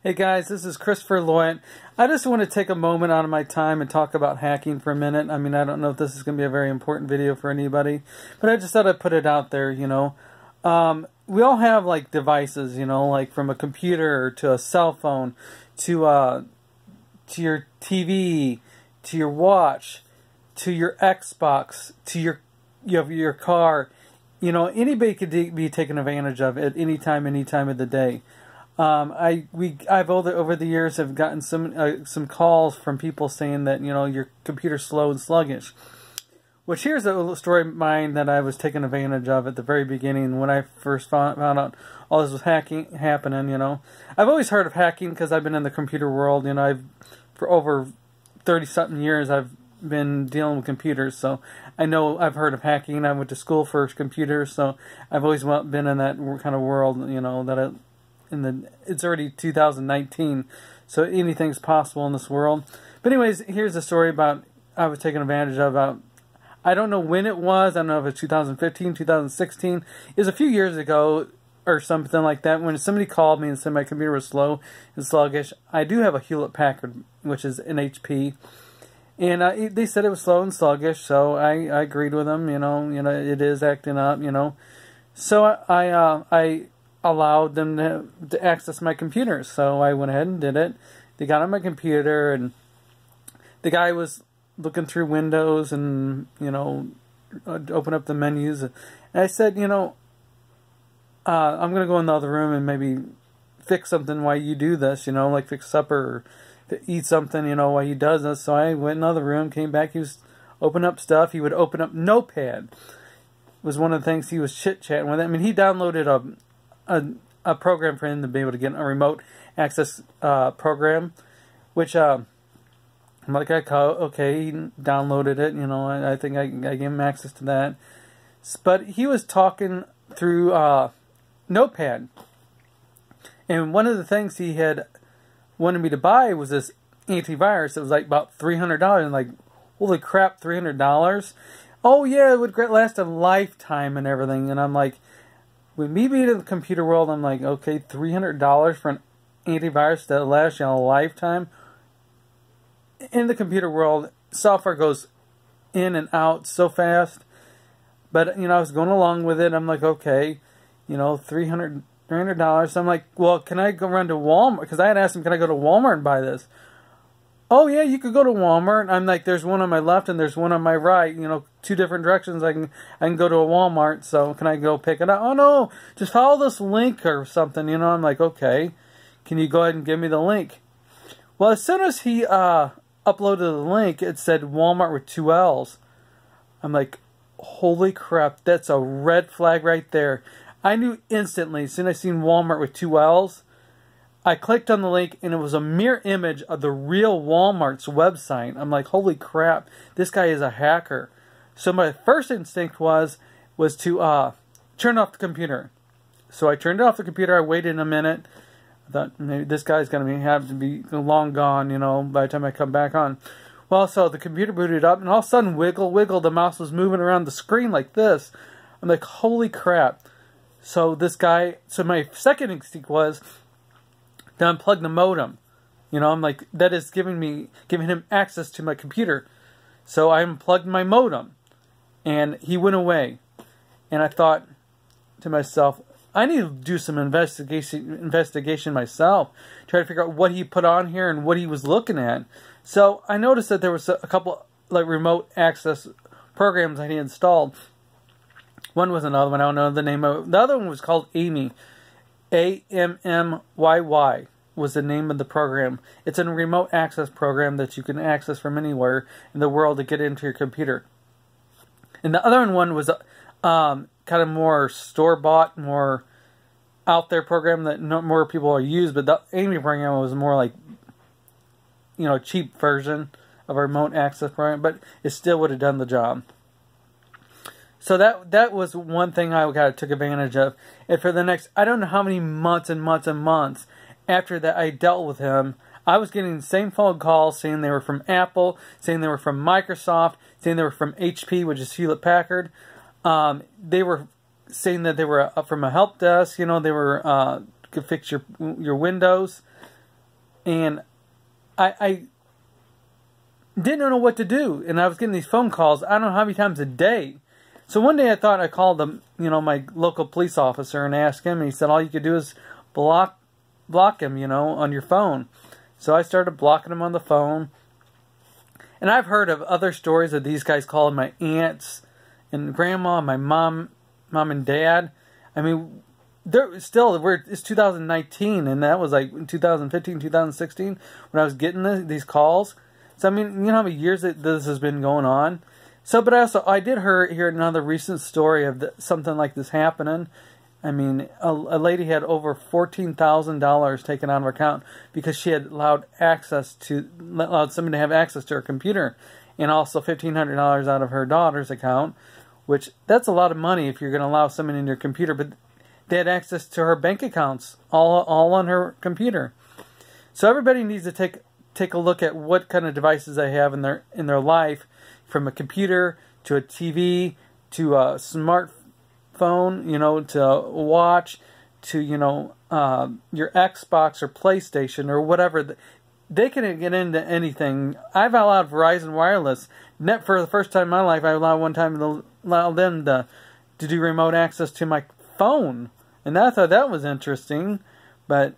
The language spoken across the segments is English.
Hey guys, this is Christopher Lloyd. I just want to take a moment out of my time and talk about hacking for a minute. I mean, I don't know if this is going to be a very important video for anybody, but I just thought I'd put it out there, We all have, like, devices, like from a computer to a cell phone to your TV, to your watch, to your Xbox, to your car. Anybody could be taken advantage of at any time of the day. I've over the years have gotten some calls from people saying that your computer's slow and sluggish. Which here's a little story of mine that I was taken advantage of at the very beginning when I first found out all this was happening. I've always heard of hacking because I've been in the computer world. For over 30-something years I've been dealing with computers, so I know I've heard of hacking. I went to school for computers, so I've always been in that kind of world. It's already 2019, so anything's possible in this world. But anyways, here's a story about I was taken advantage of. I don't know when it was. I don't know if it's 2015, 2016. It was a few years ago or something like that when somebody called me and said my computer was slow and sluggish. I do have a Hewlett-Packard, which is an HP, and they said it was slow and sluggish, so I agreed with them. It is acting up. So I allowed them to access my computer. So I went ahead and did it. They got on my computer, and the guy was looking through Windows and, open up the menus. And I said, I'm going to go in the other room and maybe fix something while you do this, like fix supper or eat something, while he does this. So I went in the other room, came back, he was opening up stuff. He would open up Notepad. It was one of the things he was chit-chatting with. I mean, he downloaded a program for him to be able to get a remote access program, which I'm like, okay, he downloaded it. I think I gave him access to that. But he was talking through Notepad, and one of the things he had wanted me to buy was this antivirus. It was like about $300, and like, holy crap, $300! Oh yeah, it would last a lifetime and everything. And I'm like, with me being in the computer world, I'm like, okay, $300 for an antivirus that lasts you a lifetime. In the computer world, software goes in and out so fast. But, I was going along with it. I'm like, okay, $300. So I'm like, well, can I go run to Walmart? Because I had asked him, can I go to Walmart and buy this? Oh, yeah, you could go to Walmart. I'm like, there's one on my left and there's one on my right. Two different directions. I can go to a Walmart. So can I go pick it up? Oh, no, just follow this link or something. I'm like, okay, can you go ahead and give me the link? Well, as soon as he uploaded the link, it said Walmart with 2 L's. I'm like, holy crap, that's a red flag right there. I knew instantly, as soon as I seen Walmart with 2 L's, I clicked on the link, and it was a mirror image of the real Walmart's website. I'm like, holy crap, this guy is a hacker. So my first instinct was to turn off the computer. So I turned off the computer. I waited a minute. I thought maybe this guy's going to have to be long gone, by the time I come back on. Well, so the computer booted up, and all of a sudden, wiggle, the mouse was moving around the screen like this. I'm like, holy crap. So my second instinct was to unplug the modem. I'm like, that is giving him access to my computer. So I unplugged my modem, and he went away. And I thought to myself, I need to do some investigation myself, try to figure out what he put on here and what he was looking at. So I noticed that there was a couple like remote access programs that he installed. One was another one, I don't know the name of it. The other one was called Amy. AMMYY was the name of the program. It's a remote access program that you can access from anywhere in the world to get into your computer. And the other one was kind of more store-bought, more out there program that more people are used, but the Amy program was more like, cheap version of a remote access program, but it still would have done the job. So that was one thing I took advantage of. And for the next, I don't know how many months and months and months after that I dealt with him, I was getting the same phone calls saying they were from Apple, saying they were from Microsoft, saying they were from HP, which is Hewlett-Packard. They were saying that they were from a help desk, they were could fix your Windows. And I didn't know what to do, and I was getting these phone calls, I don't know how many times a day. So one day I thought I'd call them, my local police officer and ask him, and he said all you could do is block him, on your phone. So I started blocking him on the phone. And I've heard of other stories of these guys calling my aunts and grandma, my mom and dad. I mean, it's 2019, and that was like in 2015, 2016 when I was getting these calls. So, I mean, how many years that this has been going on. So, but I did hear another recent story of something like this happening. I mean, a lady had over $14,000 taken out of her account because she had allowed somebody to have access to her computer, and also $1,500 out of her daughter's account, which that's a lot of money if you're going to allow somebody in your computer. But they had access to her bank accounts all on her computer. So everybody needs to take a look at what kind of devices they have in their life, from a computer to a TV to a smartphone, to a watch, to your Xbox or PlayStation or whatever. They can get into anything. I've allowed Verizon Wireless. For the first time in my life, I allowed them to do remote access to my phone, and I thought that was interesting. But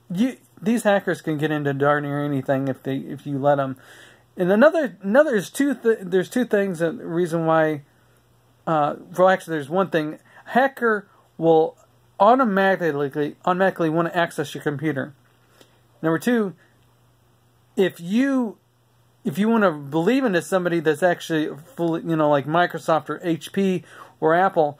these hackers can get into darn near anything if you let them. And there's two things. The reason why. Actually, there's one thing. Hacker will automatically want to access your computer. Number two, if you want to believe into somebody that's actually fully, like Microsoft or HP or Apple,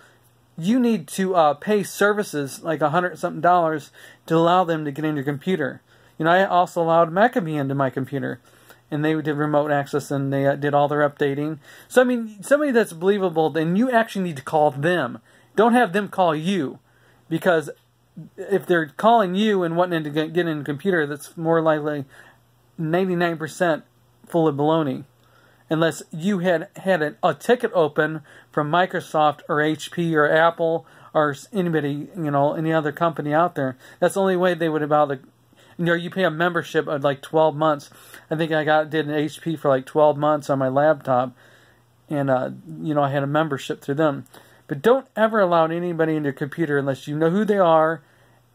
you need to pay services like $100-something to allow them to get in your computer. I also allowed McAfee into my computer, and they did remote access, and they did all their updating. So, I mean, somebody that's believable, then you actually need to call them. Don't have them call you, because if they're calling you and wanting to get in a computer, that's more likely 99% full of baloney. Unless you had a ticket open from Microsoft or HP or Apple or anybody, any other company out there. That's the only way they would allow you pay a membership of like 12 months. I think I did an HP for like 12 months on my laptop. And, I had a membership through them. But don't ever allow anybody in your computer unless you know who they are.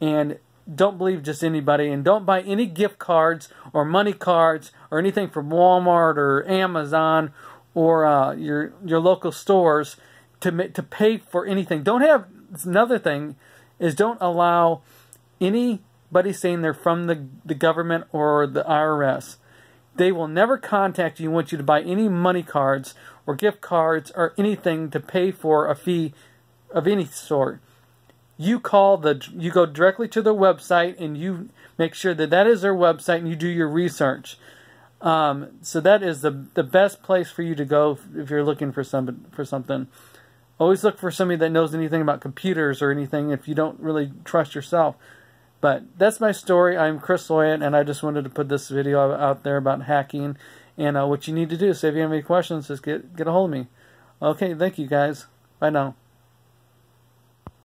And don't believe just anybody. And don't buy any gift cards or money cards or anything from Walmart or Amazon or your local stores to pay for anything. Another thing is don't allow anybody saying they're from the government or the IRS. They will never contact you and want you to buy any money cards or gift cards or anything to pay for a fee of any sort. You go directly to their website and you make sure that is their website, and you do your research. So that is the best place for you to go if you're looking for something. Always look for somebody that knows anything about computers or anything if you don't really trust yourself. But that's my story. I'm Chris Loyett, and I just wanted to put this video out there about hacking and what you need to do. So if you have any questions, just get a hold of me. Okay, thank you guys. Bye now.